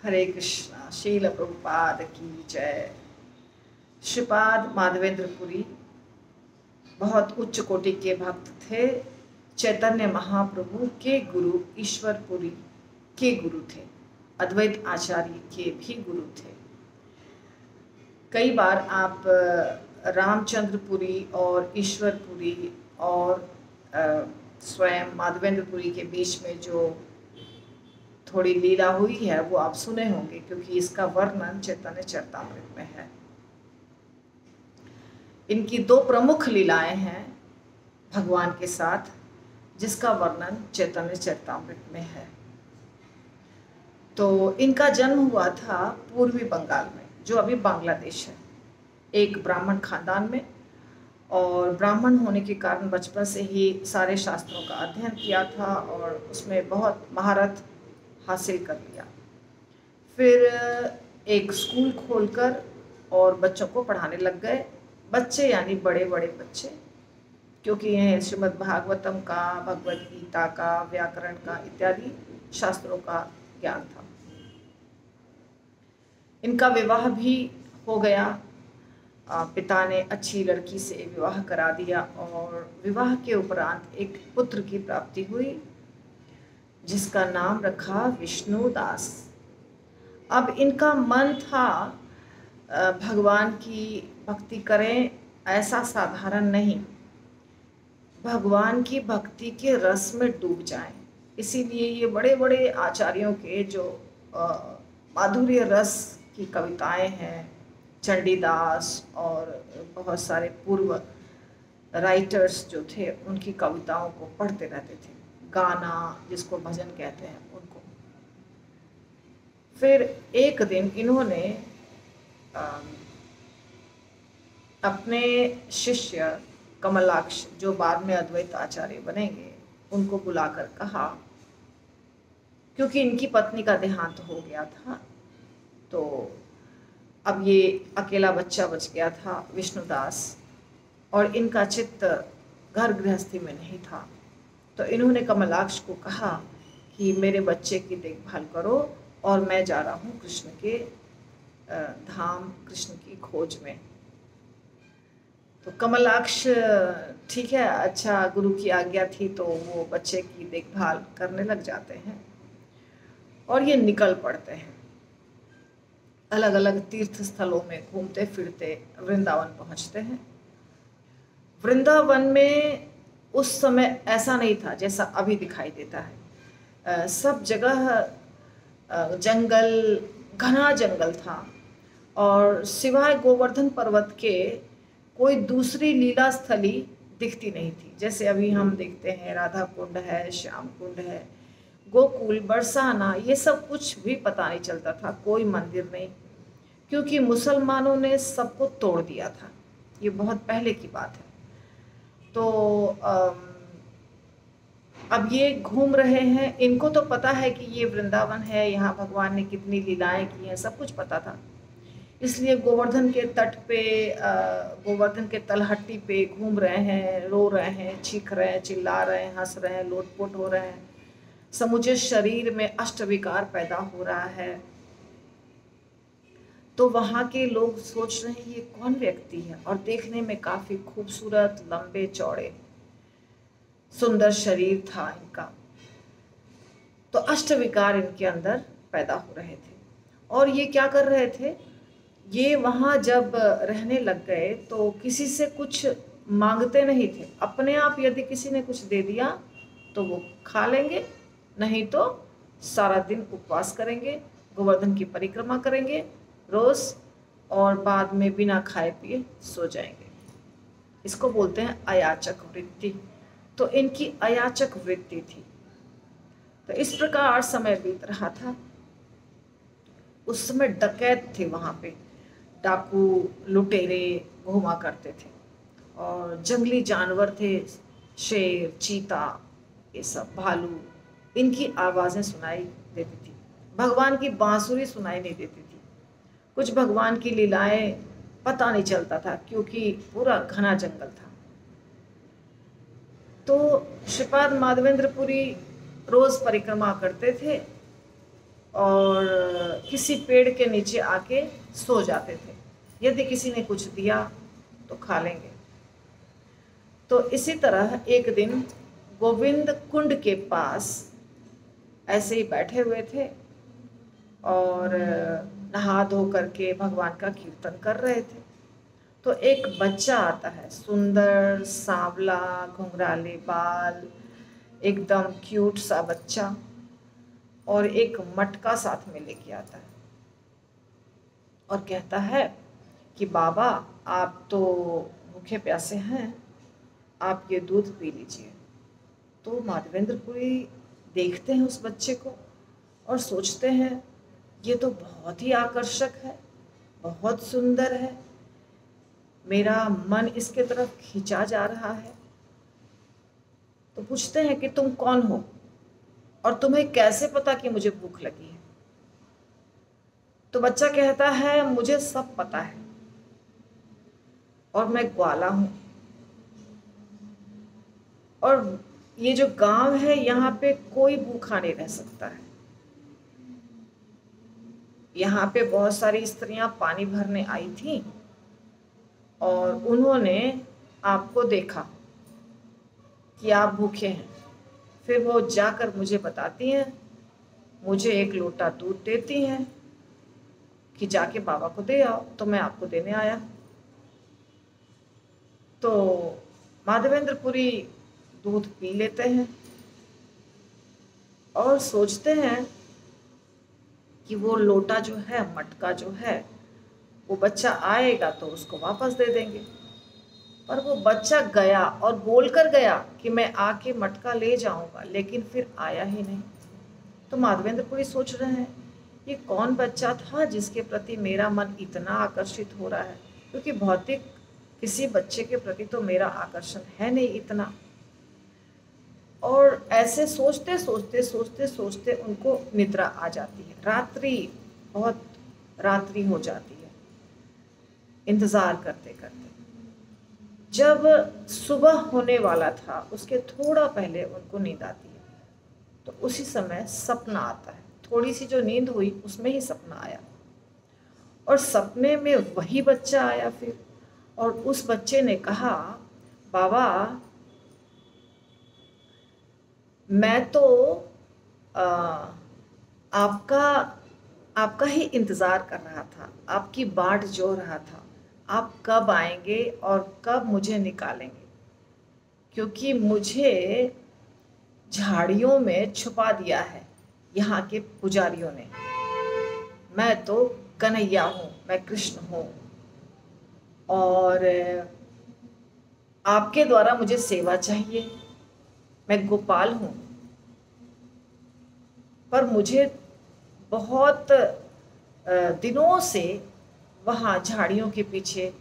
हरे कृष्णा। शील प्रभुपाद की जय। श्रीपाद माधवेंद्र पुरी बहुत उच्च कोटि के भक्त थे। चैतन्य महाप्रभु के गुरु ईश्वरपुरी के गुरु थे। अद्वैत आचार्य के भी गुरु थे। कई बार आप रामचंद्रपुरी और ईश्वरपुरी और स्वयं माधवेंद्रपुरी के बीच में जो थोड़ी लीला हुई है वो आप सुने होंगे, क्योंकि इसका वर्णन चैतन्य चरितामृत में है। इनकी दो प्रमुख लीलाएं हैं भगवान के साथ, जिसका वर्णन चैतन्य चरितामृत में है। तो इनका जन्म हुआ था पूर्वी बंगाल में, जो अभी बांग्लादेश है, एक ब्राह्मण खानदान में। और ब्राह्मण होने के कारण बचपन से ही सारे शास्त्रों का अध्ययन किया था और उसमें बहुत महारत हासिल कर लिया। फिर एक स्कूल खोलकर और बच्चों को पढ़ाने लग गए। बच्चे यानी बड़े बड़े बच्चे, क्योंकि यह श्रीमद् भागवतम का, भगवद गीता का, व्याकरण का इत्यादि शास्त्रों का ज्ञान था। इनका विवाह भी हो गया। पिता ने अच्छी लड़की से विवाह करा दिया और विवाह के उपरांत एक पुत्र की प्राप्ति हुई, जिसका नाम रखा विष्णुदास। अब इनका मन था भगवान की भक्ति करें, ऐसा साधारण नहीं, भगवान की भक्ति के रस में डूब जाएं। इसीलिए ये बड़े बड़े आचार्यों के जो माधुर्य रस की कविताएं हैं, चंडीदास और बहुत सारे पूर्व राइटर्स जो थे, उनकी कविताओं को पढ़ते रहते थे। गाना, जिसको भजन कहते हैं, उनको। फिर एक दिन इन्होंने अपने शिष्य कमलाक्ष, जो बाद में अद्वैत आचार्य बनेंगे, उनको बुलाकर कहा, क्योंकि इनकी पत्नी का देहांत हो गया था, तो अब ये अकेला बच्चा बच गया था विष्णुदास, और इनका चित्त घर गृहस्थी में नहीं था। तो इन्होंने कमलाक्ष को कहा कि मेरे बच्चे की देखभाल करो और मैं जा रहा हूँ कृष्ण के धाम, कृष्ण की खोज में। तो कमलाक्ष ठीक है, अच्छा, गुरु की आज्ञा थी, तो वो बच्चे की देखभाल करने लग जाते हैं और ये निकल पड़ते हैं। अलग अलग तीर्थ स्थलों में घूमते फिरते वृंदावन पहुंचते हैं। वृंदावन में उस समय ऐसा नहीं था जैसा अभी दिखाई देता है। सब जगह जंगल, घना जंगल था, और सिवाय गोवर्धन पर्वत के कोई दूसरी लीला स्थली दिखती नहीं थी। जैसे अभी हम देखते हैं राधा कुंड है, श्याम कुंड है, गोकुल, बरसाना, ये सब कुछ भी पता नहीं चलता था। कोई मंदिर नहीं, क्योंकि मुसलमानों ने सबको तोड़ दिया था। ये बहुत पहले की बात है। तो अब ये घूम रहे हैं, इनको तो पता है कि ये वृंदावन है, यहाँ भगवान ने कितनी लीलाएं की हैं, सब कुछ पता था। इसलिए गोवर्धन के तट पे, गोवर्धन के तलहट्टी पे घूम रहे हैं, रो रहे हैं, चीख रहे हैं, चिल्ला रहे हैं, हंस रहे हैं, लोटपोट हो रहे हैं। समूचे शरीर में अष्टविकार पैदा हो रहा है। तो वहाँ के लोग सोच रहे हैं ये कौन व्यक्ति है, और देखने में काफी खूबसूरत, लंबे चौड़े, सुंदर शरीर था इनका। तो अष्टविकार इनके अंदर पैदा हो रहे थे। और ये क्या कर रहे थे, ये वहाँ जब रहने लग गए तो किसी से कुछ मांगते नहीं थे। अपने आप यदि किसी ने कुछ दे दिया तो वो खा लेंगे, नहीं तो सारा दिन उपवास करेंगे, गोवर्धन की परिक्रमा करेंगे रोज, और बाद में बिना खाए पिए सो जाएंगे। इसको बोलते हैं अयाचक वृत्ति। तो इनकी अयाचक वृत्ति थी। तो इस प्रकार समय बीत रहा था। उस समय डकैत थे वहाँ पे, डाकू, लुटेरे घुमा करते थे, और जंगली जानवर थे, शेर, चीता, ये सब, भालू, इनकी आवाज़ें सुनाई देती थी। भगवान की बांसुरी सुनाई नहीं देती थी। कुछ भगवान की लीलाएं पता नहीं चलता था, क्योंकि पूरा घना जंगल था। तो श्रीपाद माधवेंद्र पुरी रोज परिक्रमा करते थे और किसी पेड़ के नीचे आके सो जाते थे। यदि किसी ने कुछ दिया तो खा लेंगे। तो इसी तरह एक दिन गोविंद कुंड के पास ऐसे ही बैठे हुए थे और नहा धो करके भगवान का कीर्तन कर रहे थे। तो एक बच्चा आता है, सुंदर सांवला घुंघराले बाल, एकदम क्यूट सा बच्चा, और एक मटका साथ में लेके आता है और कहता है कि बाबा आप तो भूखे प्यासे हैं, आप ये दूध पी लीजिए। तो माधवेंद्रपुरी देखते हैं उस बच्चे को और सोचते हैं ये तो बहुत ही आकर्षक है, बहुत सुंदर है, मेरा मन इसके तरफ खींचा जा रहा है। तो पूछते हैं कि तुम कौन हो और तुम्हें कैसे पता कि मुझे भूख लगी है? तो बच्चा कहता है मुझे सब पता है और मैं ग्वाला हूं, और ये जो गांव है यहाँ पे कोई भूखा नहीं रह सकता है। यहाँ पे बहुत सारी स्त्रियां पानी भरने आई थी और उन्होंने आपको देखा कि आप भूखे हैं, फिर वो जाकर मुझे बताती हैं, मुझे एक लोटा दूध देती हैं कि जाके बाबा को दे आओ, तो मैं आपको देने आया। तो माधवेंद्रपुरी दूध पी लेते हैं और सोचते हैं कि वो लोटा जो है, मटका जो है, वो बच्चा आएगा तो उसको वापस दे देंगे। पर वो बच्चा गया और बोलकर गया कि मैं आके मटका ले जाऊंगा, लेकिन फिर आया ही नहीं। तो माधवेंद्रपुरी सोच रहे हैं ये कौन बच्चा था जिसके प्रति मेरा मन इतना आकर्षित हो रहा है, क्योंकि भौतिक किसी बच्चे के प्रति तो मेरा आकर्षण है नहीं इतना। और ऐसे सोचते सोचते सोचते सोचते उनको निद्रा आ जाती है। रात्रि, बहुत रात्रि हो जाती है इंतजार करते करते। जब सुबह होने वाला था उसके थोड़ा पहले उनको नींद आती है। तो उसी समय सपना आता है, थोड़ी सी जो नींद हुई उसमें ही सपना आया, और सपने में वही बच्चा आया फिर। और उस बच्चे ने कहा बाबा मैं तो आपका ही इंतज़ार कर रहा था, आपकी बाट जो रहा था, आप कब आएंगे और कब मुझे निकालेंगे, क्योंकि मुझे झाड़ियों में छुपा दिया है यहाँ के पुजारियों ने। मैं तो कन्हैया हूँ, मैं कृष्ण हूँ, और आपके द्वारा मुझे सेवा चाहिए, मैं गोपाल हूँ। पर मुझे बहुत दिनों से वहाँ झाड़ियों के पीछे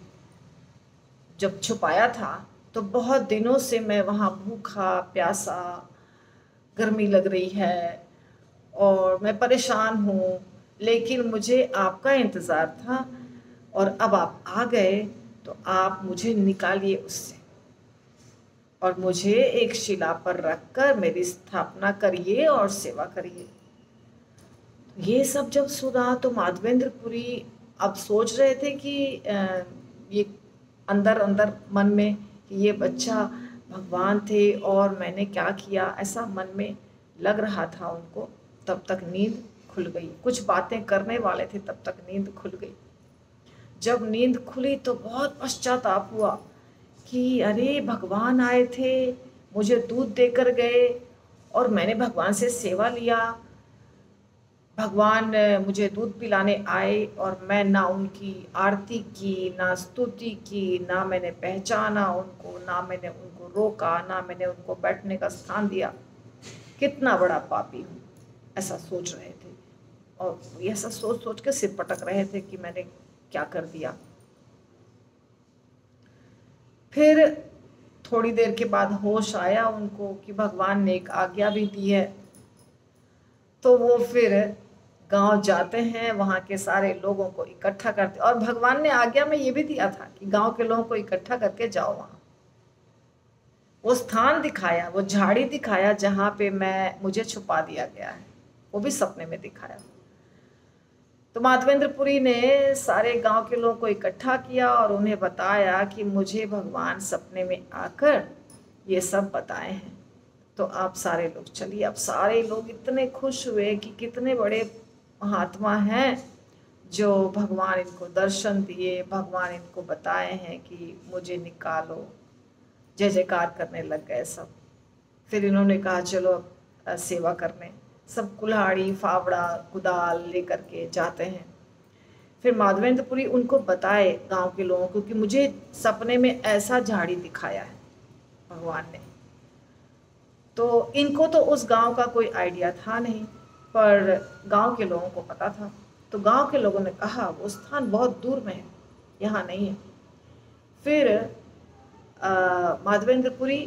जब छुपाया था, तो बहुत दिनों से मैं वहाँ भूखा प्यासा, गर्मी लग रही है और मैं परेशान हूँ, लेकिन मुझे आपका इंतज़ार था, और अब आप आ गए तो आप मुझे निकालिए उससे और मुझे एक शिला पर रखकर मेरी स्थापना करिए और सेवा करिए। ये सब जब सुना तो माधवेंद्रपुरी अब सोच रहे थे कि ये अंदर अंदर मन में कि ये बच्चा भगवान थे और मैंने क्या किया, ऐसा मन में लग रहा था उनको। तब तक नींद खुल गई। कुछ बातें करने वाले थे, तब तक नींद खुल गई। जब नींद खुली तो बहुत पश्चाताप हुआ कि अरे भगवान आए थे, मुझे दूध देकर गए और मैंने भगवान से सेवा लिया, भगवान मुझे दूध पिलाने आए और मैं ना उनकी आरती की, ना स्तुति की, ना मैंने पहचाना उनको, ना मैंने उनको रोका, ना मैंने उनको बैठने का स्थान दिया। कितना बड़ा पापी हूँ, ऐसा सोच रहे थे। और ऐसा सोच सोच के सिर पटक रहे थे कि मैंने क्या कर दिया। फिर थोड़ी देर के बाद होश आया उनको कि भगवान ने एक आज्ञा भी दी है। तो वो फिर गांव जाते हैं, वहाँ के सारे लोगों को इकट्ठा करते, और भगवान ने आज्ञा में ये भी दिया था कि गांव के लोगों को इकट्ठा करके जाओ। वहाँ वो स्थान दिखाया, वो झाड़ी दिखाया जहाँ पे मुझे छुपा दिया गया है, वो भी सपने में दिखाया। तो माधवेंद्रपुरी ने सारे गांव के लोगों को इकट्ठा किया और उन्हें बताया कि मुझे भगवान सपने में आकर ये सब बताए हैं, तो आप सारे लोग चलिए। अब सारे लोग इतने खुश हुए कि कितने बड़े महात्मा हैं जो भगवान इनको दर्शन दिए, भगवान इनको बताए हैं कि मुझे निकालो, जय जयकार करने लग गए सब। फिर इन्होंने कहा चलो अब सेवा करने, सब कुल्हाड़ी फावड़ा कुदाल लेकर के जाते हैं। फिर माधवेंद्रपुरी उनको बताए गांव के लोगों को कि मुझे सपने में ऐसा झाड़ी दिखाया है भगवान ने। तो इनको तो उस गांव का कोई आइडिया था नहीं, पर गांव के लोगों को पता था। तो गांव के लोगों ने कहा वो स्थान बहुत दूर में है, यहाँ नहीं है। फिर माधवेंद्रपुरी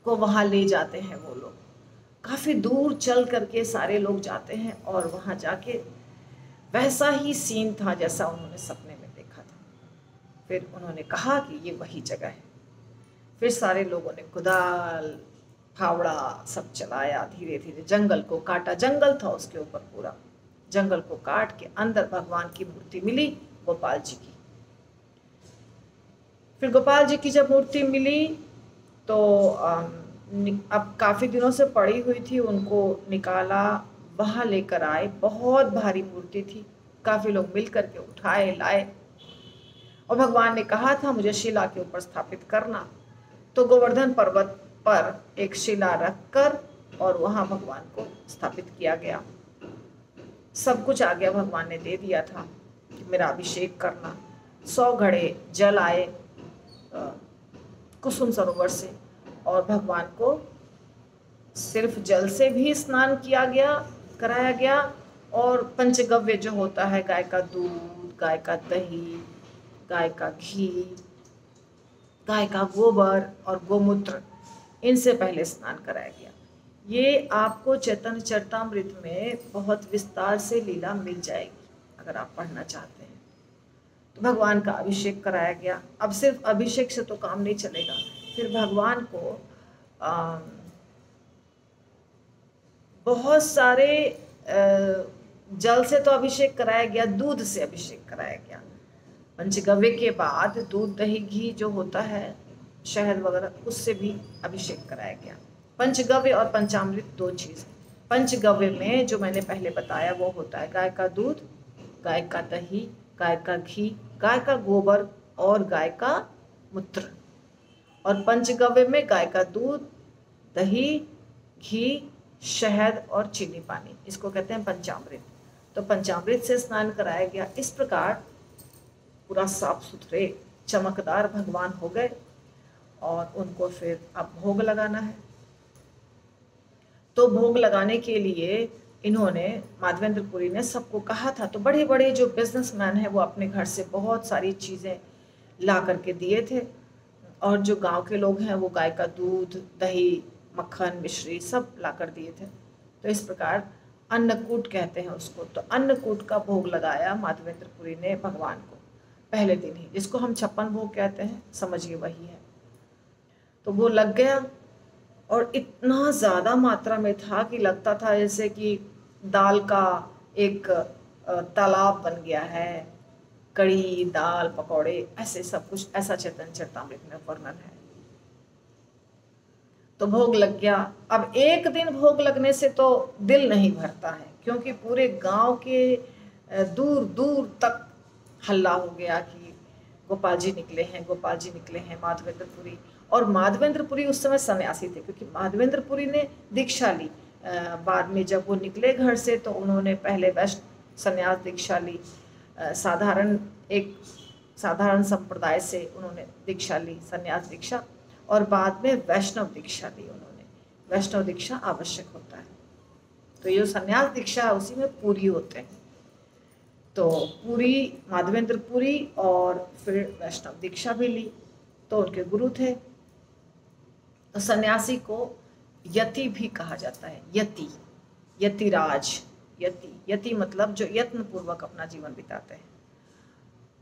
को वहाँ ले जाते हैं वो लोग। काफ़ी दूर चल करके सारे लोग जाते हैं और वहाँ जाके वैसा ही सीन था जैसा उन्होंने सपने में देखा था। फिर उन्होंने कहा कि ये वही जगह है। फिर सारे लोगों ने कुदाल फावड़ा सब चलाया, धीरे धीरे जंगल को काटा। जंगल था उसके ऊपर पूरा, जंगल को काट के अंदर भगवान की मूर्ति मिली गोपाल जी की। फिर गोपाल जी की जब मूर्ति मिली तो अब काफ़ी दिनों से पड़ी हुई थी, उनको निकाला, वहाँ लेकर आए। बहुत भारी मूर्ति थी, काफ़ी लोग मिल करके उठाए लाए। और भगवान ने कहा था मुझे शिला के ऊपर स्थापित करना। तो गोवर्धन पर्वत पर एक शिला रखकर और वहाँ भगवान को स्थापित किया गया। सब कुछ आ गया, भगवान ने दे दिया था कि मेरा अभिषेक करना। 100 घड़े जल आए कुसुम सरोवर से और भगवान को सिर्फ जल से भी स्नान किया गया, कराया गया। और पंचगव्य जो होता है, गाय का दूध, गाय का दही, गाय का घी, गाय का गोबर और गोमूत्र, इनसे पहले स्नान कराया गया। ये आपको चैतन्य चरितामृत में बहुत विस्तार से लीला मिल जाएगी अगर आप पढ़ना चाहते हैं। तो भगवान का अभिषेक कराया गया। अब सिर्फ अभिषेक से तो काम नहीं चलेगा, फिर भगवान को बहुत सारे जल से तो अभिषेक कराया गया, दूध से अभिषेक कराया गया। पंचगव्य के बाद दूध दही घी जो होता है, शहद वगैरह, उससे भी अभिषेक कराया गया। पंचगव्य और पंचामृत 2 चीज़। पंचगव्य में जो मैंने पहले बताया वो होता है गाय का दूध, गाय का दही, गाय का घी, गाय का गोबर और गाय का मूत्र। और पंचगव्य में गाय का दूध, दही, घी, शहद और चीनी पानी, इसको कहते हैं पंचामृत। तो पंचामृत से स्नान कराया गया। इस प्रकार पूरा साफ सुथरे चमकदार भगवान हो गए और उनको फिर अब भोग लगाना है। तो भोग लगाने के लिए इन्होंने, माधवेंद्रपुरी ने सबको कहा था। तो बड़े बड़े जो बिजनेसमैन हैं वो अपने घर से बहुत सारी चीज़ें ला करके दिए थे और जो गांव के लोग हैं वो गाय का दूध, दही, मक्खन, मिश्री सब ला कर दिए थे। तो इस प्रकार अन्नकूट कहते हैं उसको। तो अन्नकूट का भोग लगाया माधवेंद्रपुरी ने भगवान को पहले दिन ही, जिसको हम 56 भोग कहते हैं, समझिए वही है। तो वो लग गया और इतना ज़्यादा मात्रा में था कि लगता था जैसे कि दाल का एक तालाब बन गया है। कड़ी, दाल, पकौड़े, ऐसे सब कुछ, ऐसा चैतन्य चरितामृत में वर्णन है। तो भोग लग गया। अब एक दिन भोग लगने से तो दिल नहीं भरता है, क्योंकि पूरे गांव के दूर दूर तक हल्ला हो गया कि गोपाल जी निकले हैं, गोपाल जी निकले हैं, माधवेंद्रपुरी। और माधवेंद्रपुरी उस समय सन्यासी थे, क्योंकि माधवेंद्रपुरी ने दीक्षा ली। बाद में जब वो निकले घर से तो उन्होंने पहले वैष्णव संन्यास दीक्षा ली, एक साधारण संप्रदाय से उन्होंने दीक्षा ली, संन्यास दीक्षा, और बाद में वैष्णव दीक्षा ली उन्होंने। वैष्णव दीक्षा आवश्यक होता है। तो ये संन्यास दीक्षा है उसी में पूरी होते हैं। तो पूरी माधवेंद्रपुरी और फिर वैष्णव दीक्षा भी ली, तो उनके गुरु थे। तो सन्यासी को यति भी कहा जाता है, यति, यतिराज, यति, यति मतलब जो यत्न पूर्वक अपना जीवन बिताते हैं।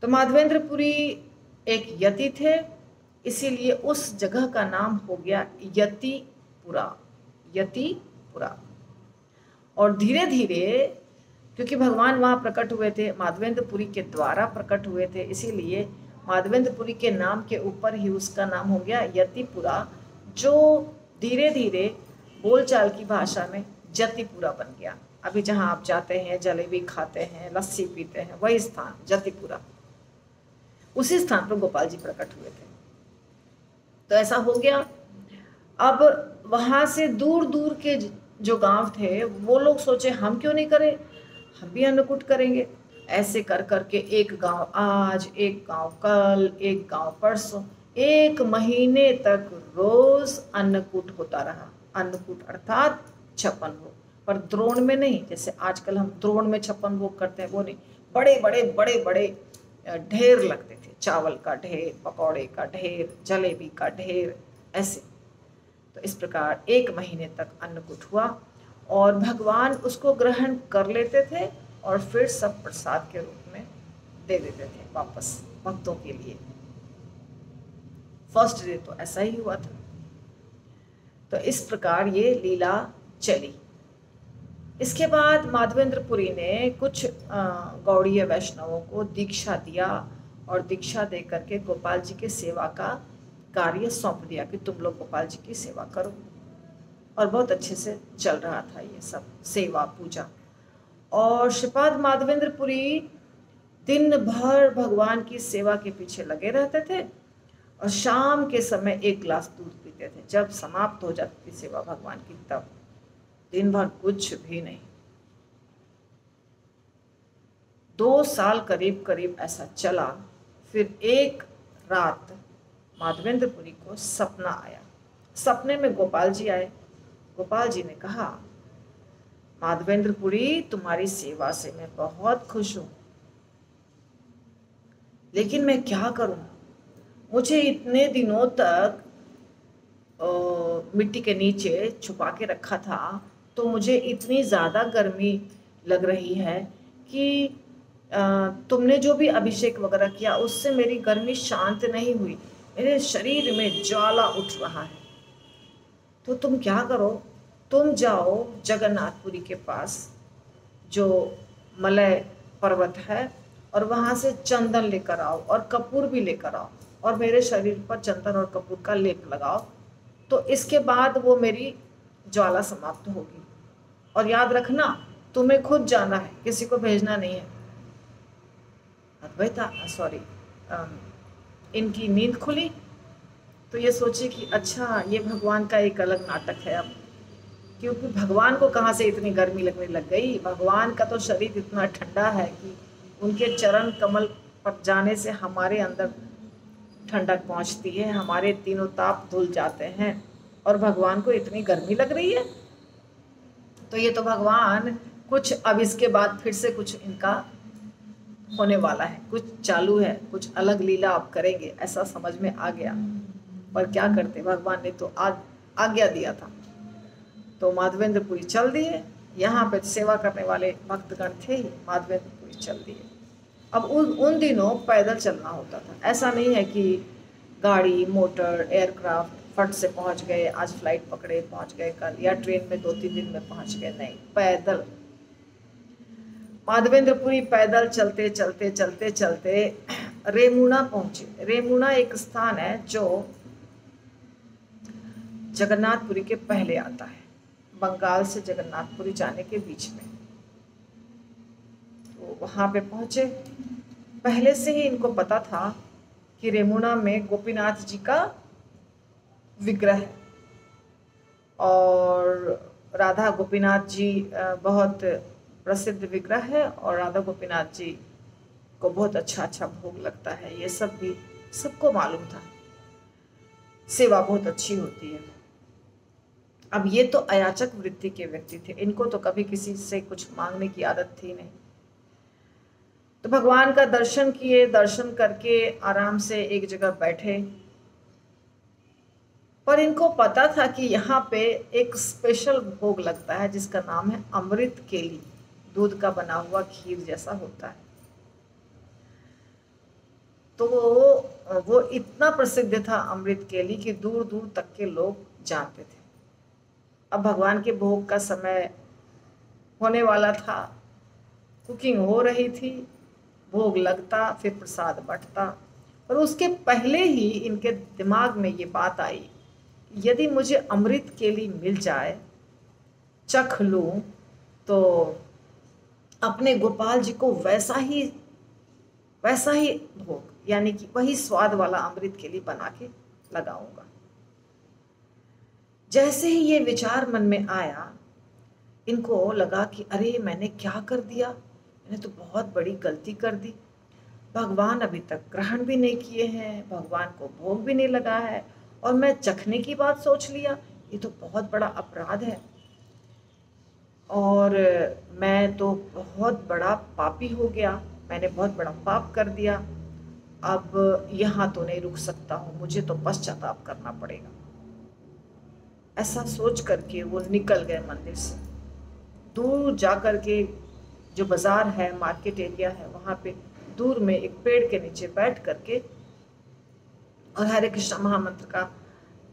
तो माधवेंद्रपुरी एक यति थे, इसीलिए उस जगह का नाम हो गया यतिपुरा, यतिपुरा। और धीरे धीरे क्योंकि भगवान वहाँ प्रकट हुए थे, माधवेंद्रपुरी के द्वारा प्रकट हुए थे, इसीलिए माधवेंद्रपुरी के नाम के ऊपर ही उसका नाम हो गया यतिपुरा, जो धीरे धीरे बोलचाल की भाषा में जतिपुरा बन गया। अभी जहाँ आप जाते हैं, जलेबी खाते हैं, लस्सी पीते हैं, वही स्थान जतिपुरा, उसी स्थान पर गोपाल जी प्रकट हुए थे। तो ऐसा हो गया। अब वहां से दूर दूर के जो गांव थे वो लोग सोचे हम क्यों नहीं करें, हम भी अन्नकूट करेंगे। ऐसे कर करके एक गांव आज, एक गांव कल, एक गांव परसों, 1 महीने तक रोज अन्नकूट होता रहा। अन्नकूट अर्थात 56 भोग, पर द्रोण में नहीं, जैसे आजकल हम द्रोण में 56 भोग करते हैं, वो नहीं, बड़े बड़े बड़े बड़े ढेर लगते थे, चावल का ढेर, पकौड़े का ढेर, जलेबी का ढेर, ऐसे। तो इस प्रकार 1 महीने तक अन्नकूट हुआ और भगवान उसको ग्रहण कर लेते थे और फिर सब प्रसाद के रूप में दे देते थे वापस भक्तों के लिए। फर्स्ट डे तो ऐसा ही हुआ था। तो इस प्रकार ये लीला चली। इसके बाद माधवेंद्रपुरी ने कुछ गौड़ीय वैष्णवों को दीक्षा दिया और दीक्षा दे करके गोपाल जी के सेवा का कार्य सौंप दिया कि तुम लोग गोपाल जी की सेवा करो। और बहुत अच्छे से चल रहा था ये सब सेवा पूजा। और श्रीपाद माधवेंद्रपुरी दिन भर भगवान की सेवा के पीछे लगे रहते थे और शाम के समय 1 गिलास दूध पीते थे। जब समाप्त हो जाती थी सेवा भगवान की, तब दिन भर कुछ भी नहीं। 2 साल करीब करीब ऐसा चला। फिर एक रात माधवेंद्रपुरी को सपना आया। सपने में गोपाल जी आए। गोपाल जी ने कहा, माधवेंद्रपुरी, तुम्हारी सेवा से मैं बहुत खुश हूं, लेकिन मैं क्या करूं? मुझे इतने दिनों तक मिट्टी के नीचे छुपा के रखा था, तो मुझे इतनी ज़्यादा गर्मी लग रही है कि तुमने जो भी अभिषेक वगैरह किया उससे मेरी गर्मी शांत नहीं हुई, मेरे शरीर में ज्वाला उठ रहा है। तो तुम क्या करो, तुम जाओ जगन्नाथपुरी के पास जो मलय पर्वत है और वहाँ से चंदन लेकर आओ और कपूर भी लेकर आओ और मेरे शरीर पर चंदन और कपूर का लेप लगाओ। तो इसके बाद वो मेरी ज्वाला समाप्त होगी। और याद रखना, तुम्हें खुद जाना है, किसी को भेजना नहीं है। अद्वैता सॉरी इनकी नींद खुली तो ये सोची कि अच्छा, ये भगवान का एक अलग नाटक है अब, क्योंकि भगवान को कहाँ से इतनी गर्मी लगने लग गई। भगवान का तो शरीर इतना ठंडा है कि उनके चरण कमल पर जाने से हमारे अंदर ठंडक पहुँचती है, हमारे तीनों ताप धुल जाते हैं, और भगवान को इतनी गर्मी लग रही है। तो ये तो भगवान कुछ अब इसके बाद फिर से कुछ इनका होने वाला है, कुछ चालू है, कुछ अलग लीला आप करेंगे, ऐसा समझ में आ गया। पर क्या करते, भगवान ने तो आज्ञा दिया था। तो माधवेंद्रपुरी चल दिए। यहाँ पे सेवा करने वाले भक्तगण थे ही, माधवेंद्रपुरी चल दिए। अब उन दिनों पैदल चलना होता था। ऐसा नहीं है कि गाड़ी, मोटर, एयरक्राफ्ट फट से पहुँच गए, आज फ्लाइट पकड़े पहुँच गए कल, या ट्रेन में 2-3 दिन में पहुँच गए, नहीं, पैदल। माधवेंद्रपुरी पैदल चलते चलते चलते चलते रेमुना पहुँचे। रेमुना एक स्थान है जो जगन्नाथपुरी के पहले आता है, बंगाल से जगन्नाथपुरी जाने के बीच में। तो वहाँ पे पहुँचे। पहले से ही इनको पता था कि रेमुना में गोपीनाथ जी का विग्रह है और राधा गोपीनाथ जी बहुत प्रसिद्ध विग्रह है, और राधा गोपीनाथ जी को बहुत अच्छा अच्छा भोग लगता है। ये सब भी सबको मालूम था। सेवा बहुत अच्छी होती है। अब ये तो अयाचक वृत्ति के व्यक्ति थे, इनको तो कभी किसी से कुछ मांगने की आदत थी नहीं। तो भगवान का दर्शन किए, दर्शन करके आराम से एक जगह बैठे। पर इनको पता था कि यहाँ पे एक स्पेशल भोग लगता है जिसका नाम है अमृत केली, दूध का बना हुआ खीर जैसा होता है। तो वो इतना प्रसिद्ध था अमृत केली कि दूर दूर तक के लोग जानते थे। अब भगवान के भोग का समय होने वाला था। कुकिंग हो रही थी, भोग लगता, फिर प्रसाद बंटता। पर उसके पहले ही इनके दिमाग में ये बात आई, यदि मुझे अमृत केली मिल जाए, चख लूं, तो अपने गोपाल जी को वैसा ही भोग, यानी कि वही स्वाद वाला अमृत केली बना के लगाऊंगा। जैसे ही ये विचार मन में आया, इनको लगा कि अरे मैंने क्या कर दिया, मैंने तो बहुत बड़ी गलती कर दी। भगवान अभी तक ग्रहण भी नहीं किए हैं, भगवान को भोग भी नहीं लगा है, और मैं चखने की बात सोच लिया। ये तो बहुत बड़ा अपराध है, और मैं तो बहुत बड़ा पापी हो गया, मैंने बहुत बड़ा पाप कर दिया। अब यहाँ तो नहीं रुक सकता हूँ, मुझे तो पश्चाताप करना पड़ेगा। ऐसा सोच करके वो निकल गए मंदिर से। दूर जा कर के, जो बाजार है, मार्केट एरिया है, वहाँ पे दूर में एक पेड़ के नीचे बैठ करके और हरे कृष्ण महामंत्र का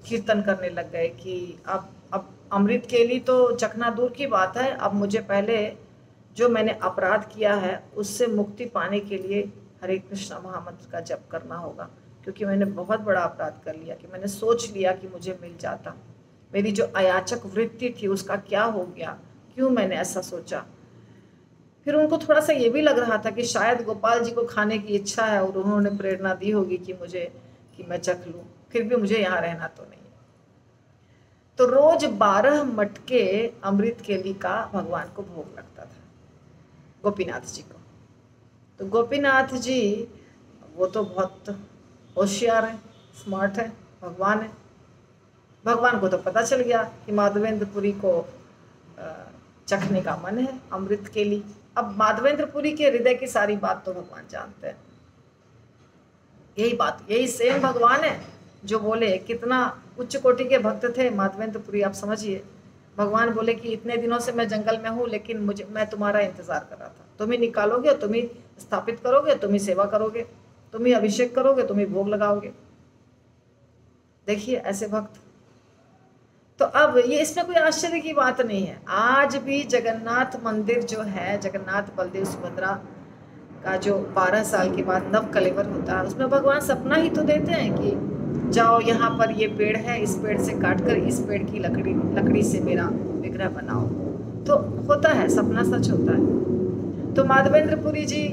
कीर्तन करने लग गए कि अब अमृत केली तो चखना दूर की बात है, अब मुझे पहले जो मैंने अपराध किया है उससे मुक्ति पाने के लिए हरे कृष्ण महामंत्र का जप करना होगा। क्योंकि मैंने बहुत बड़ा अपराध कर लिया कि मैंने सोच लिया कि मुझे मिल जाता। मेरी जो अयाचक वृत्ति थी उसका क्या हो गया, क्यों मैंने ऐसा सोचा। फिर उनको थोड़ा सा ये भी लग रहा था कि शायद गोपाल जी को खाने की इच्छा है और उन्होंने प्रेरणा दी होगी कि मैं चख लूं, फिर भी मुझे यहाँ रहना तो नहीं। तो रोज 12 मटके अमृत केली का भगवान को भोग लगता था, गोपीनाथ जी को। तो गोपीनाथ जी वो तो बहुत होशियार है, स्मार्ट है, भगवान है। भगवान को तो पता चल गया कि माधवेंद्रपुरी को चखने का मन है अमृत केली। अब माधवेंद्रपुरी के हृदय की सारी बात तो भगवान जानते हैं। यही बात, यही सेम भगवान है जो बोले, कितना उच्च कोटि के भक्त थे माधवेंद्रपुरी, आप समझिए। भगवान बोले कि इतने दिनों से मैं जंगल में हूँ, लेकिन मैं तुम्हारा इंतजार कर रहा था। तुम ही निकालोगे, तुम ही स्थापित करोगे, तुम ही सेवा करोगे, तुम ही अभिषेक करोगे, तुम ही भोग लगाओगे। देखिए ऐसे भक्त। तो अब ये इसमें कोई आश्चर्य की बात नहीं है। आज भी जगन्नाथ मंदिर जो है, जगन्नाथ बलदेव सुभद्रा का जो 12 साल के बाद नव कलेवर होता है, उसमें भगवान सपना ही तो देते हैं कि जाओ यहाँ पर ये पेड़ है, इस पेड़ से काटकर इस पेड़ की लकड़ी से मेरा विग्रह बनाओ। तो होता है, सपना सच होता है। तो माधवेंद्रपुरी जी,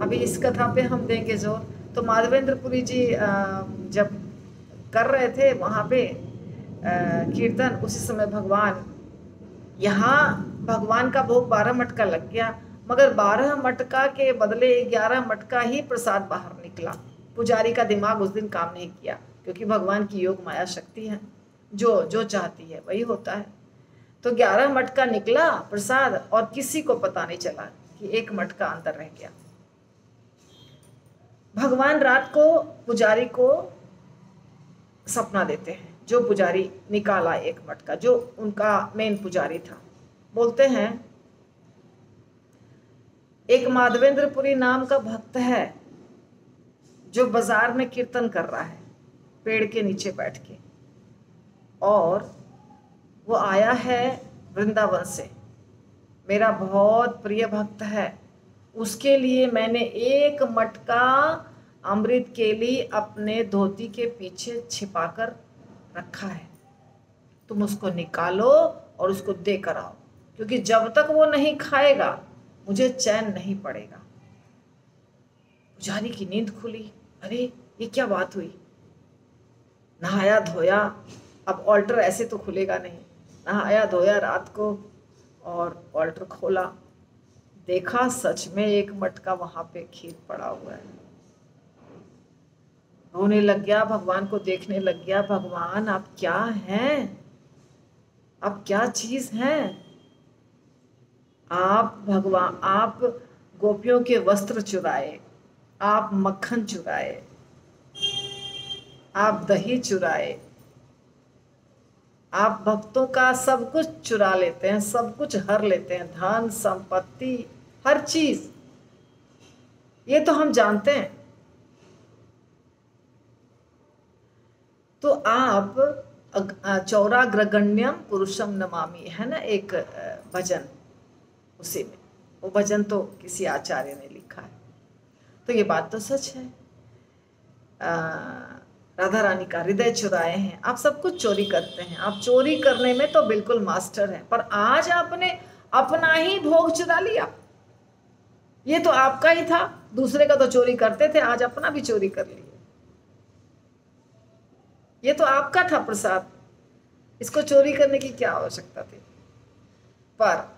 अभी इस कथा पे हम देंगे जोर। तो माधवेंद्रपुरी जी जब कर रहे थे वहाँ पे कीर्तन, उसी समय भगवान का भोग 12 मटका लग गया, मगर 12 मटका के बदले 11 मटका ही प्रसाद बाहर निकला। पुजारी का दिमाग उस दिन काम नहीं किया, क्योंकि भगवान की योग माया शक्ति है, जो चाहती है वही होता है। तो 11 मटका निकला प्रसाद, और किसी को पता नहीं चला कि 1 मटका अंदर रह गया। भगवान रात को पुजारी को सपना देते हैं, जो पुजारी निकाला 1 मटका, जो उनका मेन पुजारी था। बोलते हैं एक माधवेंद्रपुरी नाम का भक्त है जो बाजार में कीर्तन कर रहा है पेड़ के नीचे बैठ के, और वो आया है वृंदावन से, मेरा बहुत प्रिय भक्त है। उसके लिए मैंने 1 मटका अमृत केली अपने धोती के पीछे छिपाकर रखा है, तुम उसको निकालो और उसको देकर आओ, क्योंकि जब तक वो नहीं खाएगा मुझे चैन नहीं पड़ेगा। पुजारी की नींद खुली, अरे ये क्या बात हुई। नहाया धोया, अब ऑल्टर ऐसे तो खुलेगा नहीं, नहाया धोया रात को और ऑल्टर खोला, देखा सच में 1 मटका वहां पे खीर पड़ा हुआ है। रोने लग गया, भगवान को देखने लग गया, भगवान आप क्या हैं, आप क्या चीज हैं। आप गोपियों के वस्त्र चुराए, आप मक्खन चुराए, आप दही चुराए, आप भक्तों का सब कुछ चुरा लेते हैं, सब कुछ हर लेते हैं, धन संपत्ति हर चीज, ये तो हम जानते हैं। तो आप चौराग्रगण्यम पुरुषम नमामि, है ना एक भजन, उसी में वो भजन तो किसी आचार्य ने लिखा है। तो ये बात तो सच है। राधा रानी का हृदय चुराए हैं। आप सब कुछ चोरी करते हैं, आप चोरी करने में तो बिल्कुल मास्टर हैं, पर आज आपने अपना ही भोग चुरा लिया। ये तो आपका ही था, दूसरे का तो चोरी करते थे, आज अपना भी चोरी कर लिया। ये तो आपका था प्रसाद, इसको चोरी करने की क्या आवश्यकता थी? पर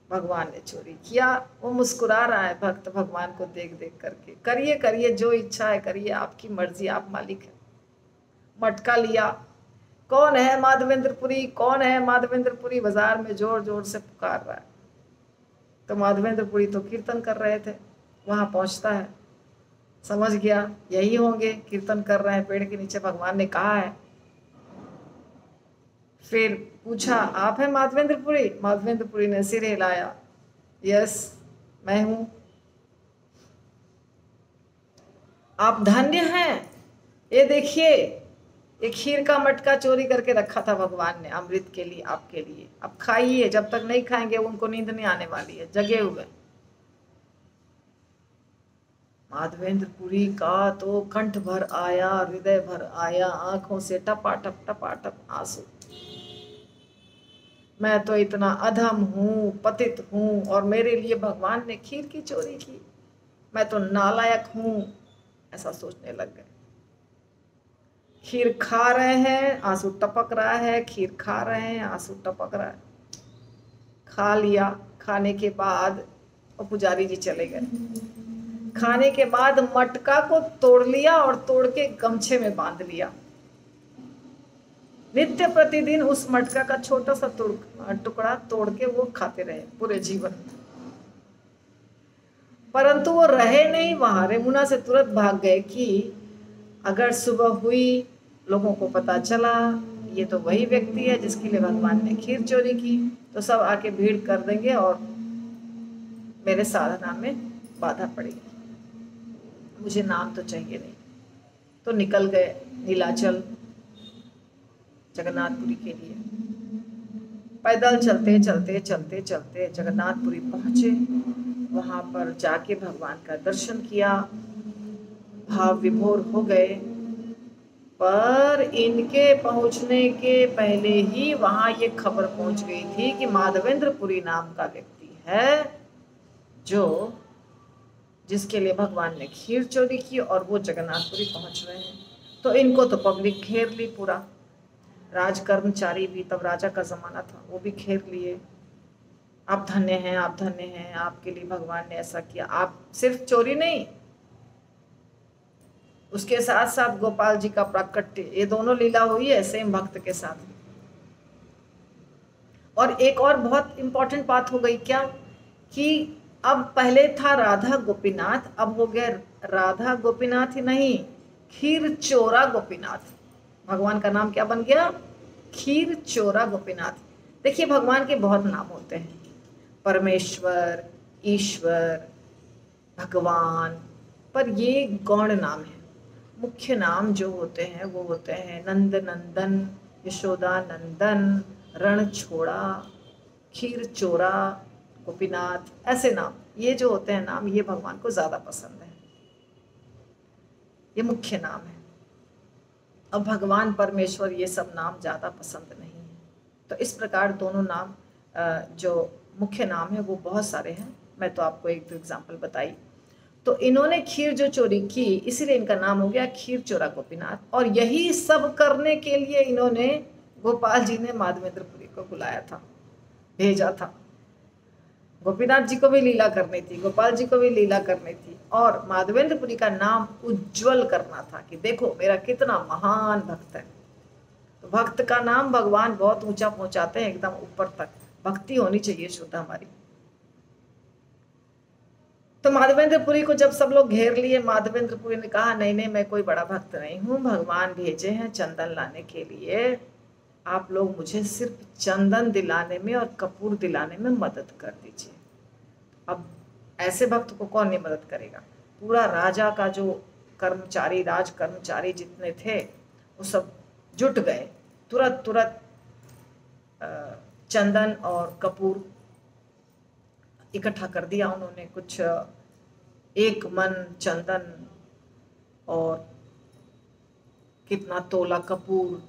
भगवान ने चोरी किया। वो मुस्कुरा रहा है भक्त भगवान को देख देख करके। करिए करिए, जो इच्छा है करिए, आपकी मर्जी, आप मालिक है। मटका लिया, कौन है माधवेंद्रपुरी, कौन है माधवेंद्रपुरी, बाजार में जोर जोर से पुकार रहा है। तो माधवेंद्रपुरी तो कीर्तन कर रहे थे। वहां पहुंचता है, समझ गया यही होंगे, कीर्तन कर रहे हैं पेड़ के नीचे, भगवान ने कहा है। फिर पूछा, आप है माधवेंद्रपुरी? माधवेंद्रपुरी ने सिर हिलाया, यस मैं हूं। आप धन्य हैं, ये देखिए, एक खीर का मटका चोरी करके रखा था भगवान ने अमृत के लिए, आपके लिए। अब खाइए, जब तक नहीं खाएंगे उनको नींद नहीं आने वाली है, जगे हुए। माधवेंद्रपुरी का तो कंठ भर आया, हृदय भर आया, आंखों से टपाटप आंसू। मैं तो इतना अधम हूं, पतित हूं, और मेरे लिए भगवान ने खीर की चोरी की। मैं तो नालायक हूं, ऐसा सोचने लग गए। खीर खा रहे हैं, आंसू टपक रहा है, खीर खा रहे हैं, आंसू टपक रहा है। खा लिया, खाने के बाद और पुजारी जी चले गए। खाने के बाद मटका को तोड़ लिया और तोड़ के गमछे में बांध लिया। नित्य प्रतिदिन उस मटका का छोटा सा टुकड़ा तोड़ के वो खाते रहे पूरे जीवन। परंतु वो रहे नहीं वहां, रेमुना से तुरंत भाग गए कि अगर सुबह हुई, लोगों को पता चला ये तो वही व्यक्ति है जिसके लिए भगवान ने खीर चोरी की, तो सब आके भीड़ कर देंगे और मेरे साधना में बाधा पड़ेगी। मुझे नाम तो चाहिए नहीं। तो निकल गए नीलाचल जगन्नाथपुरी के लिए। पैदल चलते चलते चलते चलते जगन्नाथपुरी पहुंचे। वहां पर जाके भगवान का दर्शन किया, भाव विभोर हो गए। पर इनके पहुंचने के पहले ही वहां ये खबर पहुंच गई थी कि माधवेंद्रपुरी नाम का व्यक्ति है जो जिसके लिए भगवान ने खीर चोरी की, और वो जगन्नाथपुरी पहुंच रहे हैं। तो इनको तो पब्लिक घेर ली पूरा। राज कर्मचारी भी, तब राजा का जमाना था, वो भी घेर लिए। आप धन्य हैं, आप धन्य हैं, आपके लिए भगवान ने ऐसा किया। आप सिर्फ चोरी नहीं, उसके साथ साथ गोपाल जी का प्राकट्य, ये दोनों लीला हुई है सेम भक्त के साथ। और एक और बहुत इंपॉर्टेंट बात हो गई क्या, कि अब पहले था राधा गोपीनाथ, अब हो गया राधा गोपीनाथ ही नहीं, खीर चोरा गोपीनाथ। भगवान का नाम क्या बन गया? खीर चोरा गोपीनाथ। देखिए भगवान के बहुत नाम होते हैं, परमेश्वर, ईश्वर, भगवान, पर ये गौण नाम है। मुख्य नाम जो होते हैं वो होते हैं नंद नंदन, यशोदा नंदन, रण छोड़ा, खीर चोरा, गोपीनाथ, ऐसे नाम, ये जो होते हैं नाम, ये भगवान को ज्यादा पसंद है, ये मुख्य नाम है। अब भगवान परमेश्वर ये सब नाम ज्यादा पसंद नहीं है। तो इस प्रकार दोनों नाम जो मुख्य नाम है वो बहुत सारे हैं, मैं तो आपको एक दो एग्जाम्पल बताई। तो इन्होंने खीर जो चोरी की, इसीलिए इनका नाम हो गया खीर चोरा गोपीनाथ। और यही सब करने के लिए इन्होंने, गोपाल जी ने माधवेंद्रपुरी को बुलाया था, भेजा था। गोपीनाथ जी को भी लीला करनी थी, गोपाल जी को भी लीला करनी थी, और माधवेंद्रपुरी का नाम उज्जवल करना था कि देखो मेरा कितना महान भक्त है। तो भक्त का नाम भगवान बहुत ऊंचा पहुंचाते हैं, एकदम ऊपर तक। भक्ति होनी चाहिए शुद्ध हमारी। तो माधवेंद्रपुरी को जब सब लोग घेर लिए, माधवेंद्रपुरी ने कहा नहीं नहीं, मैं कोई बड़ा भक्त नहीं हूँ, भगवान भेजे हैं चंदन लाने के लिए, आप लोग मुझे सिर्फ चंदन दिलाने में और कपूर दिलाने में मदद कर दीजिए। अब ऐसे भक्त को कौन नहीं मदद करेगा? पूरा राजा का जो कर्मचारी, राज कर्मचारी जितने थे वो सब जुट गए, तुरंत तुरंत चंदन और कपूर इकट्ठा कर दिया उन्होंने, कुछ 1 मन चंदन और कितना तोला कपूर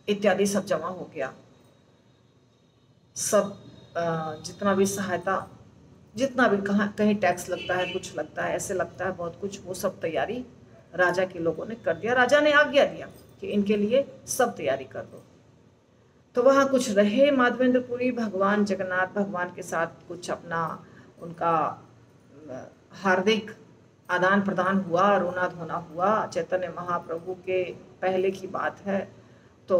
इत्यादि सब जमा हो गया। सब जितना भी सहायता, जितना भी कहीं टैक्स लगता है, कुछ लगता है, ऐसे लगता है बहुत कुछ, वो सब तैयारी राजा के लोगों ने कर दिया। राजा ने आज्ञा दिया कि इनके लिए सब तैयारी कर दो। तो वहाँ कुछ रहे माधवेंद्रपुरी, भगवान जगन्नाथ भगवान के साथ कुछ अपना उनका हार्दिक आदान प्रदान हुआ, रोना धोना हुआ। चैतन्य महाप्रभु के पहले की बात है। तो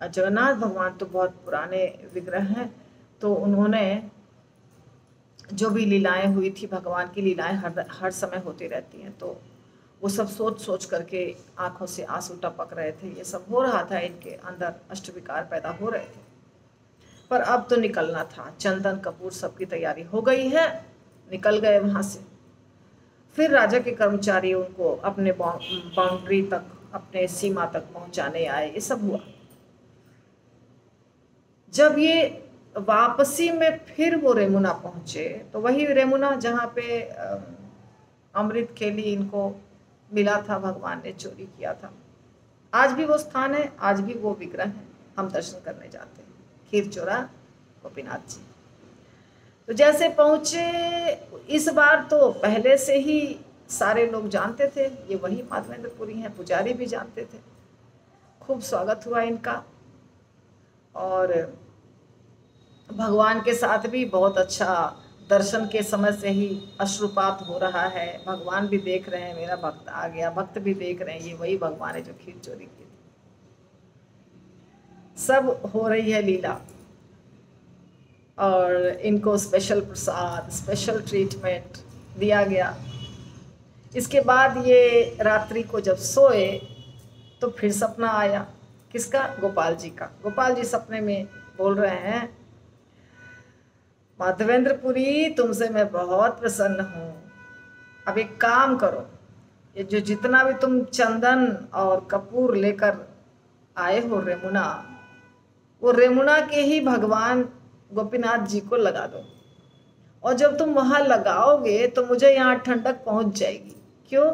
जगन्नाथ भगवान तो बहुत पुराने विग्रह हैं, तो उन्होंने जो भी लीलाएं हुई थी, भगवान की लीलाएं हर समय होती रहती हैं, तो वो सब सोच सोच करके आंखों से आंसू टपक रहे थे। ये सब हो रहा था, इनके अंदर अष्टविकार पैदा हो रहे थे। पर अब तो निकलना था, चंदन कपूर सबकी तैयारी हो गई है, निकल गए वहां से। फिर राजा के कर्मचारी उनको अपने बाउंड्री तक, अपने सीमा तक पहुंचाने आए। ये सब हुआ। जब ये वापसी में फिर वो रेमुना पहुंचे, तो वही रेमुना जहाँ पे अमृत के लिए इनको मिला था, भगवान ने चोरी किया था। आज भी वो स्थान है, आज भी वो विग्रह है, हम दर्शन करने जाते हैं, खीर चोरा गोपीनाथ जी। तो जैसे पहुंचे, इस बार तो पहले से ही सारे लोग जानते थे ये वही माधवेंद्रपुरी हैं, पुजारी भी जानते थे। खूब स्वागत हुआ इनका, और भगवान के साथ भी बहुत अच्छा, दर्शन के समय से ही अश्रुपात हो रहा है। भगवान भी देख रहे हैं मेरा भक्त आ गया, भक्त भी देख रहे हैं ये वही भगवान है जो खीर चोरी की थी। सब हो रही है लीला, और इनको स्पेशल प्रसाद, स्पेशल ट्रीटमेंट दिया गया। इसके बाद ये रात्रि को जब सोए तो फिर सपना आया। किसका? गोपाल जी का। गोपाल जी सपने में बोल रहे हैं, माधवेंद्रपुरी तुमसे मैं बहुत प्रसन्न हूँ। अब एक काम करो, ये जो जितना भी तुम चंदन और कपूर लेकर आए हो रेमुना, वो रेमुना के ही भगवान गोपीनाथ जी को लगा दो। और जब तुम वहां लगाओगे तो मुझे यहाँ ठंडक पहुंच जाएगी। क्यों?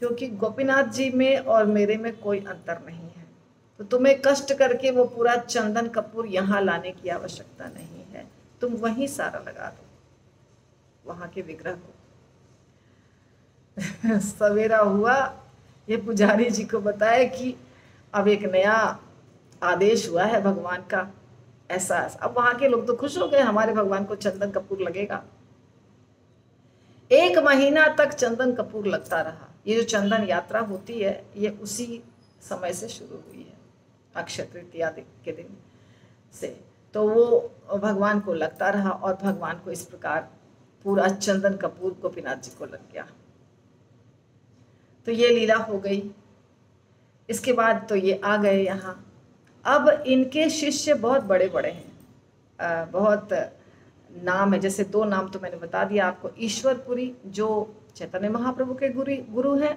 क्योंकि गोपीनाथ जी में और मेरे में कोई अंतर नहीं है। तो तुम्हें कष्ट करके वो पूरा चंदन कपूर यहाँ लाने की आवश्यकता नहीं है, तुम वहीं सारा लगा दो वहां के विग्रह को। सवेरा हुआ, ये पुजारी जी को बताया कि अब एक नया आदेश हुआ है भगवान का, ऐसा। अब वहां के लोग तो खुश हो गए, हमारे भगवान को चंदन कपूर लगेगा। 1 महीना तक चंदन कपूर लगता रहा। ये जो चंदन यात्रा होती है, ये उसी समय से शुरू हुई है, अक्षय तृतीया के दिन से। तो वो भगवान को लगता रहा, और भगवान को इस प्रकार पूरा चंदन कपूर गोपीनाथ जी को लग गया। तो ये लीला हो गई। इसके बाद तो ये आ गए यहाँ। अब इनके शिष्य बहुत बड़े बड़े हैं, बहुत नाम है। जैसे 2 नाम तो मैंने बता दिया आपको। ईश्वरपुरी जो चैतन्य महाप्रभु के गुरु हैं,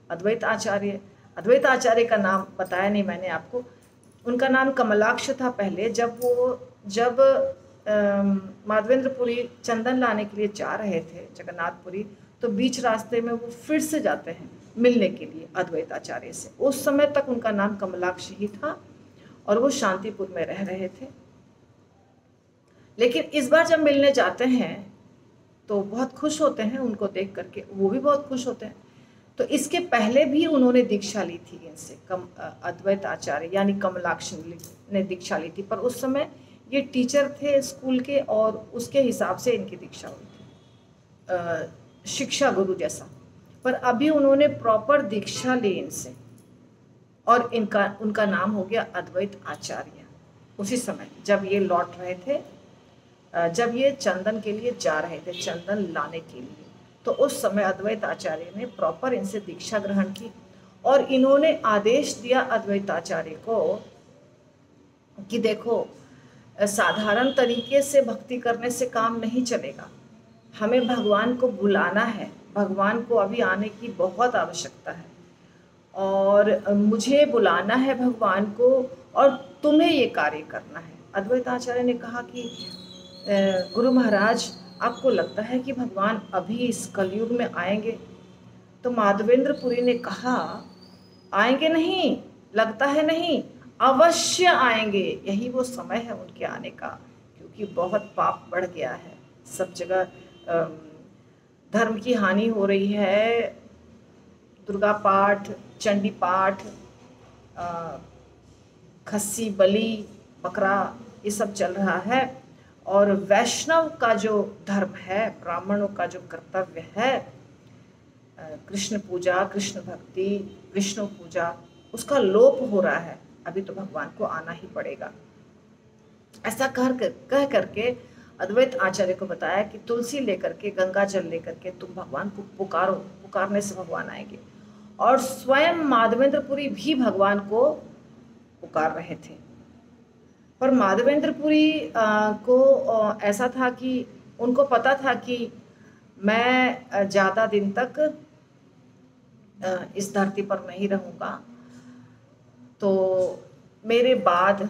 अद्वैत आचार्य। अद्वैत आचार्य का नाम बताया नहीं मैंने आपको। उनका नाम कमलाक्ष था पहले। जब माधवेंद्रपुरी चंदन लाने के लिए जा रहे थे जगन्नाथपुरी, तो बीच रास्ते में वो फिर से जाते हैं मिलने के लिए अद्वैत आचार्य से। उस समय तक उनका नाम कमलाक्ष ही था, और वो शांतिपुर में रह रहे थे। लेकिन इस बार जब मिलने जाते हैं तो बहुत खुश होते हैं उनको देख करके, वो भी बहुत खुश होते हैं। तो इसके पहले भी उन्होंने दीक्षा ली थी इनसे, अद्वैत आचार्य यानी कमलाक्ष ने दीक्षा ली थी। पर उस समय ये टीचर थे स्कूल के, और उसके हिसाब से इनकी दीक्षा हुई थी, शिक्षा गुरु जैसा। पर अभी उन्होंने प्रॉपर दीक्षा ली इनसे, और उनका नाम हो गया अद्वैत आचार्य। उसी समय जब ये लौट रहे थे, जब ये चंदन के लिए जा रहे थे, चंदन लाने के लिए, तो उस समय अद्वैत आचार्य ने प्रॉपर इनसे दीक्षा ग्रहण की। और इन्होंने आदेश दिया अद्वैत आचार्य को कि देखो, साधारण तरीके से भक्ति करने से काम नहीं चलेगा, हमें भगवान को बुलाना है, भगवान को अभी आने की बहुत आवश्यकता है, और मुझे बुलाना है भगवान को, और तुम्हें ये कार्य करना है। अद्वैत आचार्य ने कहा कि गुरु महाराज, आपको लगता है कि भगवान अभी इस कलयुग में आएंगे? तो माधवेंद्र पुरी ने कहा, आएंगे नहीं, लगता है नहीं, अवश्य आएंगे, यही वो समय है उनके आने का, क्योंकि बहुत पाप बढ़ गया है। सब जगह धर्म की हानि हो रही है। दुर्गा पाठ, चंडी पाठ, खस्सी बलि, बकरा, ये सब चल रहा है। और वैष्णव का जो धर्म है, ब्राह्मणों का जो कर्तव्य है, कृष्ण पूजा, कृष्ण भक्ति, विष्णु पूजा, उसका लोप हो रहा है। अभी तो भगवान को आना ही पड़ेगा। ऐसा कह करके अद्वैत आचार्य को बताया कि तुलसी लेकर के, गंगा जल लेकर के तुम भगवान को पुकारो, पुकारने से भगवान आएंगे। और स्वयं माधवेंद्र पुरी भी भगवान को पुकार रहे थे। पर माधवेंद्र पुरी को ऐसा था कि उनको पता था कि मैं ज़्यादा दिन तक इस धरती पर नहीं रहूँगा, तो मेरे बाद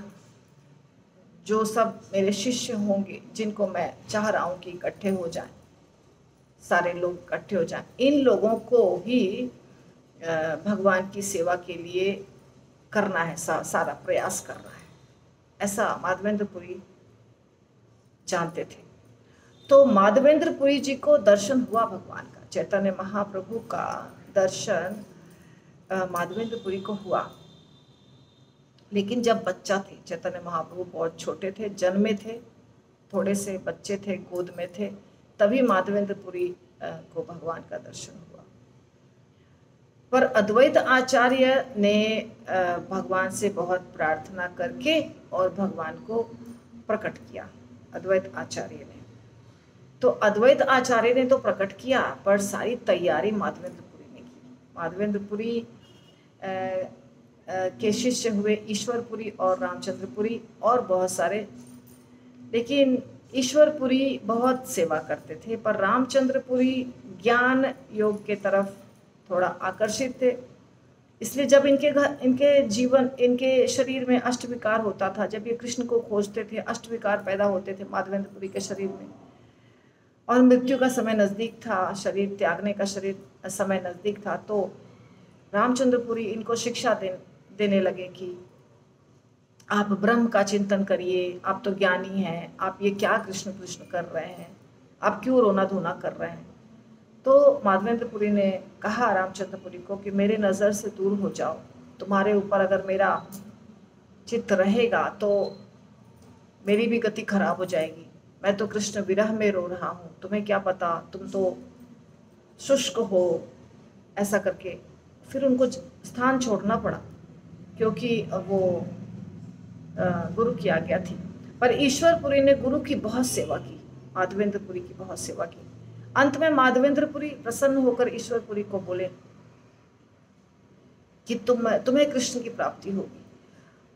जो सब मेरे शिष्य होंगे, जिनको मैं चाह रहा हूँ कि इकट्ठे हो जाएं, सारे लोग इकट्ठे हो जाएं, इन लोगों को ही भगवान की सेवा के लिए करना है, सारा प्रयास करना है। ऐसा माधवेंद्र पुरी जानते थे। तो माधवेंद्र पुरी जी को दर्शन हुआ भगवान का, चैतन्य महाप्रभु का दर्शन माधवेंद्र पुरी को हुआ। लेकिन जब बच्चा थे, चैतन्य महाप्रभु बहुत छोटे थे, जन्मे थे, थोड़े से बच्चे थे, गोद में थे, तभी माधवेंद्र पुरी को भगवान का दर्शन हुआ। पर अद्वैत आचार्य ने भगवान से बहुत प्रार्थना करके और भगवान को प्रकट किया, अद्वैत आचार्य ने। तो अद्वैत आचार्य ने तो प्रकट किया, पर सारी तैयारी माधवेंद्र पुरी ने की। माधवेंद्र पुरी के शिष्य हुए ईश्वरपुरी और रामचंद्रपुरी और बहुत सारे। लेकिन ईश्वरपुरी बहुत सेवा करते थे, पर रामचंद्रपुरी ज्ञान योग के तरफ थोड़ा आकर्षित थे। इसलिए जब इनके शरीर में अष्टविकार होता था, जब ये कृष्ण को खोजते थे, अष्टविकार पैदा होते थे माधवेंद्रपुरी के शरीर में, और मृत्यु का समय नज़दीक था, शरीर त्यागने का समय नज़दीक था, तो रामचंद्रपुरी इनको शिक्षा देने लगे कि आप ब्रह्म का चिंतन करिए, आप तो ज्ञानी हैं, आप ये क्या कृष्ण कृष्ण कर रहे हैं, आप क्यों रोना धोना कर रहे हैं। तो माधवेंद्रपुरी ने कहा रामचंद्रपुरी को कि मेरे नज़र से दूर हो जाओ, तुम्हारे ऊपर अगर मेरा चित्त रहेगा तो मेरी भी गति खराब हो जाएगी। मैं तो कृष्ण विरह में रो रहा हूँ, तुम्हें क्या पता, तुम तो शुष्क हो। ऐसा करके फिर उनको स्थान छोड़ना पड़ा, क्योंकि वो गुरु की आज्ञा थी। पर ईश्वरपुरी ने गुरु की बहुत सेवा की, माधवेंद्रपुरी की बहुत सेवा की। अंत में माधवेंद्रपुरी प्रसन्न होकर ईश्वरपुरी को बोले कि तुम्हें कृष्ण की प्राप्ति होगी।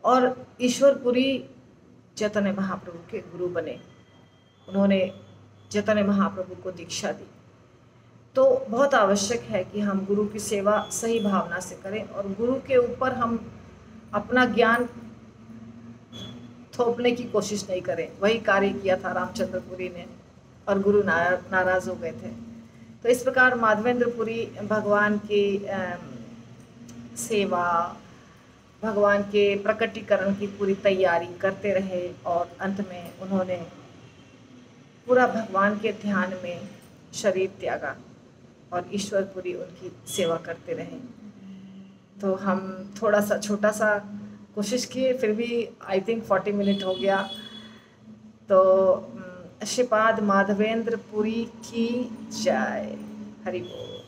और ईश्वरपुरी चैतन्य महाप्रभु के गुरु बने। उन्होंने चैतन्य महाप्रभु को दीक्षा दी। तो बहुत आवश्यक है कि हम गुरु की सेवा सही भावना से करें और गुरु के ऊपर हम अपना ज्ञान थोपने की कोशिश नहीं करें। वही कार्य किया था रामचंद्रपुरी ने और गुरु नाराज हो गए थे। तो इस प्रकार माधवेंद्रपुरी भगवान की सेवा, भगवान के प्रकटीकरण की पूरी तैयारी करते रहे और अंत में उन्होंने पूरा भगवान के ध्यान में शरीर त्यागा और ईश्वरपुरी उनकी सेवा करते रहे। तो हम थोड़ा सा छोटा सा कोशिश किए, फिर भी आई थिंक 40 मिनट हो गया। तो श्रीपाद माधवेंद्रपुरी की जय। हरि बोल।